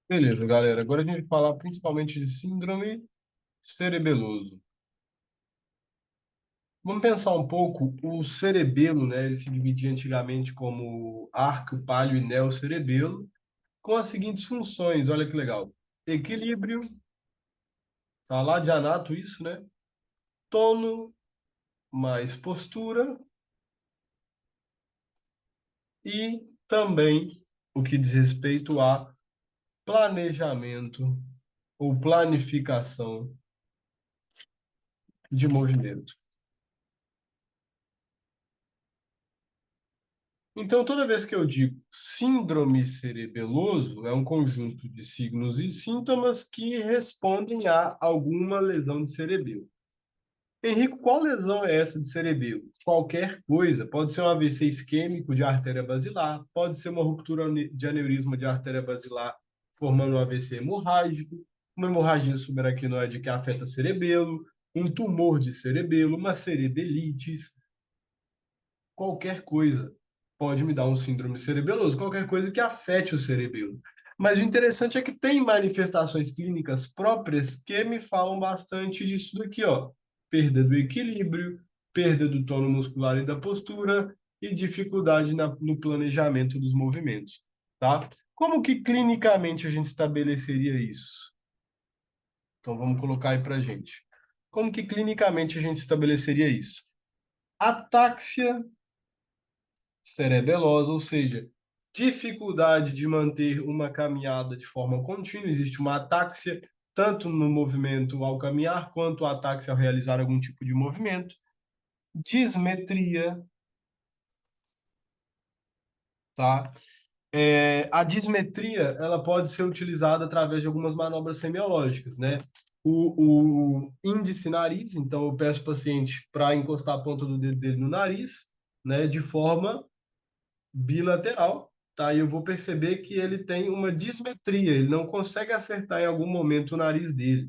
Beleza, galera. Agora a gente vai falar principalmente de síndrome cerebeloso. Vamos pensar um pouco, o cerebelo, né? Ele se dividia antigamente como arco, palho e neocerebelo, com as seguintes funções, olha que legal. Equilíbrio, tá lá de anato isso, né? Tono, mais postura e também o que diz respeito a planejamento ou planificação de movimento. Então, toda vez que eu digo síndrome cerebeloso, é um conjunto de signos e sintomas que respondem a alguma lesão de cerebelo. Henrico, qual lesão é essa de cerebelo? Qualquer coisa. Pode ser um AVC isquêmico de artéria basilar, pode ser uma ruptura de aneurisma de artéria basilar formando um AVC hemorrágico, uma hemorragia subaracnoide que afeta cerebelo, um tumor de cerebelo, uma cerebelites, qualquer coisa pode me dar um síndrome cerebeloso, qualquer coisa que afete o cerebelo. Mas o interessante é que tem manifestações clínicas próprias que me falam bastante disso daqui, ó. Perda do equilíbrio, perda do tono muscular e da postura e dificuldade no planejamento dos movimentos, tá? Como que clinicamente a gente estabeleceria isso? Então vamos colocar aí pra gente. Como que clinicamente a gente estabeleceria isso? Atáxia cerebelosa, ou seja, dificuldade de manter uma caminhada de forma contínua, existe uma atáxia, tanto no movimento ao caminhar, quanto a atáxia ao realizar algum tipo de movimento. Dismetria, tá? A dismetria, ela pode ser utilizada através de algumas manobras semiológicas, né? O índice nariz, então eu peço ao paciente para encostar a ponta do dedo dele no nariz, né, de forma bilateral, tá? E eu vou perceber que ele tem uma dismetria, ele não consegue acertar em algum momento o nariz dele.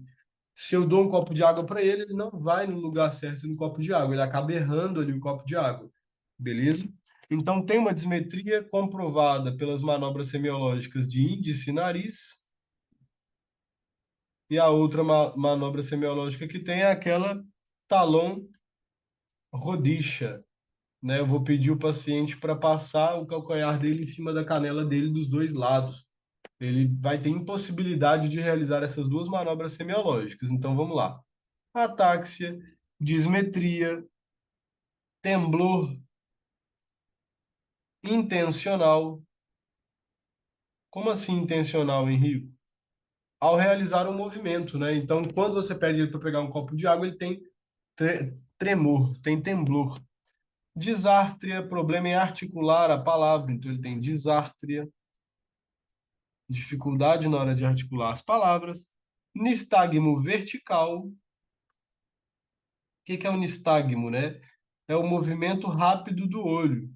Se eu dou um copo de água para ele, ele não vai no lugar certo no copo de água, ele acaba errando ali o copo de água, beleza? Então tem uma dismetria comprovada pelas manobras semiológicas de índice e nariz, e a outra manobra semiológica que tem é aquela talão rodicha, né? Eu vou pedir o paciente para passar o calcanhar dele em cima da canela dele dos dois lados. Ele vai ter impossibilidade de realizar essas duas manobras semiológicas. Então vamos lá. Atáxia, dismetria, temblor intencional. Como assim intencional, Henrique? Ao realizar um movimento, né? Então, quando você pede ele para pegar um copo de água, ele tem tremor, tem temblor. Disártria, problema em articular a palavra. Então, ele tem disártria, dificuldade na hora de articular as palavras. Nistagmo vertical. O que é o nistagmo, né? É o movimento rápido do olho,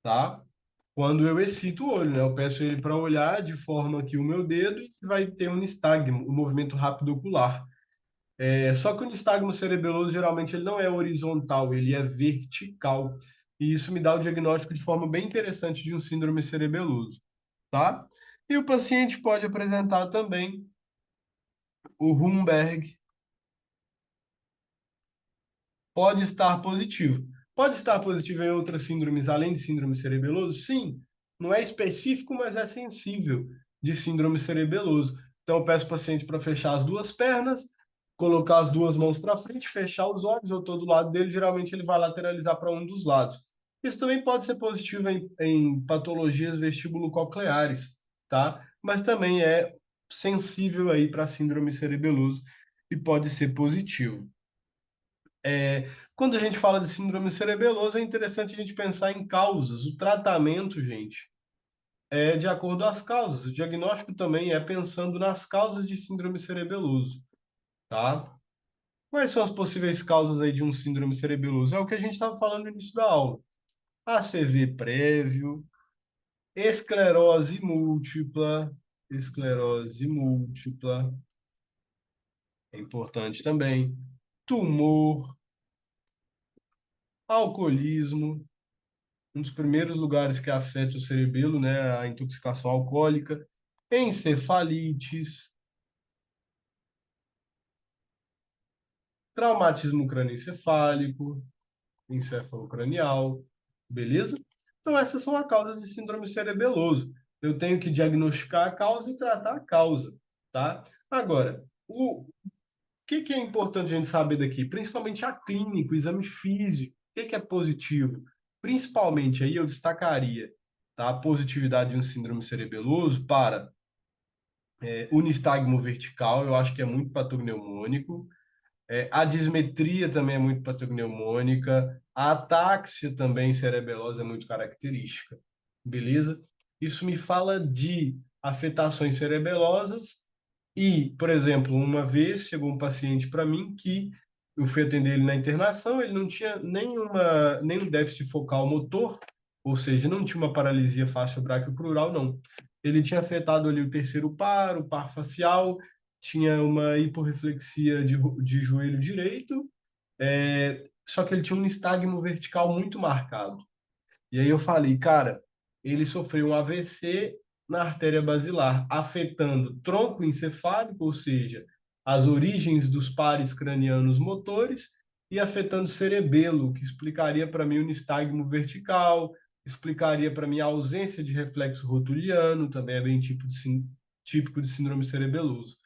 tá? Quando eu excito o olho, né? Eu peço ele para olhar de forma que o meu dedo vai ter um nistagmo, o movimento rápido ocular. Só que o nistagmo cerebeloso geralmente ele não é horizontal, ele é vertical. E isso me dá o diagnóstico de forma bem interessante de um síndrome cerebeloso, tá? E o paciente pode apresentar também o Humberg, pode estar positivo. Pode estar positivo em outras síndromes além de síndrome cerebeloso? Sim, não é específico, mas é sensível de síndrome cerebeloso. Então, eu peço ao paciente para fechar as duas pernas, colocar as duas mãos para frente, fechar os olhos, eu estou do lado dele, geralmente ele vai lateralizar para um dos lados. Isso também pode ser positivo em patologias vestibulo-cocleares, tá? Mas também é sensível aí para síndrome cerebeloso e pode ser positivo. Quando a gente fala de síndrome cerebeloso, é interessante a gente pensar em causas. O tratamento, gente, é de acordo às causas. O diagnóstico também é pensando nas causas de síndrome cerebeloso, tá? Quais são as possíveis causas aí de um síndrome cerebeloso? É o que a gente estava falando no início da aula. ACV prévio, esclerose múltipla, é importante também, tumor, alcoolismo, um dos primeiros lugares que afeta o cerebelo, né, a intoxicação alcoólica. encefalites, traumatismo crânioencefálico, encefalocranial, beleza? Então, essas são as causas de síndrome cerebeloso. Eu tenho que diagnosticar a causa e tratar a causa, tá? Agora, o que é importante a gente saber daqui? Principalmente a clínica, o exame físico. O que é positivo? Principalmente, aí eu destacaria, tá? A positividade de um síndrome cerebeloso para o nistagmo vertical, eu acho que é muito patognomônico. A dismetria também é muito patognomônica. A atáxia também cerebelosa é muito característica. Beleza? Isso me fala de afetações cerebelosas e, por exemplo, uma vez chegou um paciente para mim que eu fui atender ele na internação, ele não tinha nenhum déficit focal motor, ou seja, não tinha uma paralisia fácil braquiocrural, não. Ele tinha afetado ali o par facial, tinha uma hiporreflexia de joelho direito, só que ele tinha um nistagmo vertical muito marcado. E aí eu falei, cara, ele sofreu um AVC na artéria basilar, afetando tronco encefálico, ou seja, as origens dos pares cranianos motores, e afetando o cerebelo, que explicaria para mim o nistagmo vertical, explicaria para mim a ausência de reflexo rotuliano, também é bem típico de síndrome cerebeloso.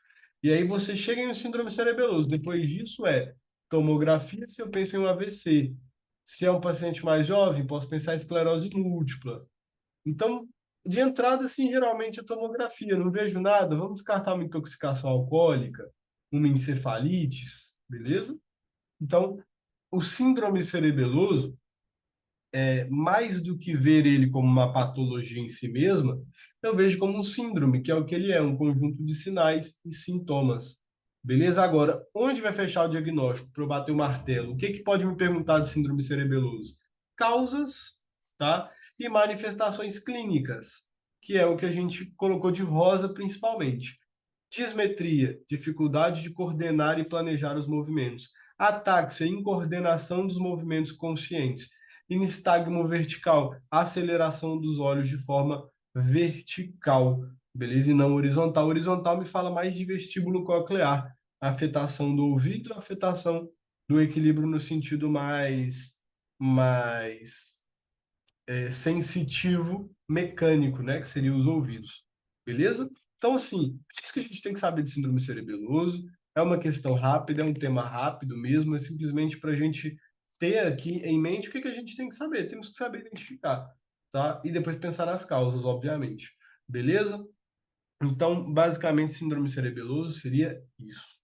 E aí você chega em um síndrome cerebeloso. Depois disso tomografia, se eu penso em um AVC. Se é um paciente mais jovem, posso pensar em esclerose múltipla. Então, de entrada, assim, geralmente é tomografia. Não vejo nada, vamos descartar uma intoxicação alcoólica, uma encefalites, beleza? Então, o síndrome cerebeloso, mais do que ver ele como uma patologia em si mesma, eu vejo como um síndrome, que é o que ele é, um conjunto de sinais e sintomas. Beleza? Agora, onde vai fechar o diagnóstico para eu bater o martelo? O que que pode me perguntar de síndrome cerebeloso? Causas, tá? E manifestações clínicas, que é o que a gente colocou de rosa principalmente. Dismetria, dificuldade de coordenar e planejar os movimentos. Atáxia, incoordenação dos movimentos conscientes. E nistagmo vertical, aceleração dos olhos de forma vertical, beleza? E não horizontal. Horizontal me fala mais de vestíbulo coclear, afetação do ouvido, afetação do equilíbrio no sentido mais sensitivo mecânico, né, que seriam os ouvidos. Beleza? Então, assim, é isso que a gente tem que saber de síndrome cerebeloso. É uma questão rápida, é um tema rápido mesmo, é simplesmente para a gente ter aqui em mente o que que a gente tem que saber. Temos que saber identificar, tá? E depois pensar nas causas, obviamente. Beleza? Então, basicamente, síndrome cerebeloso seria isso.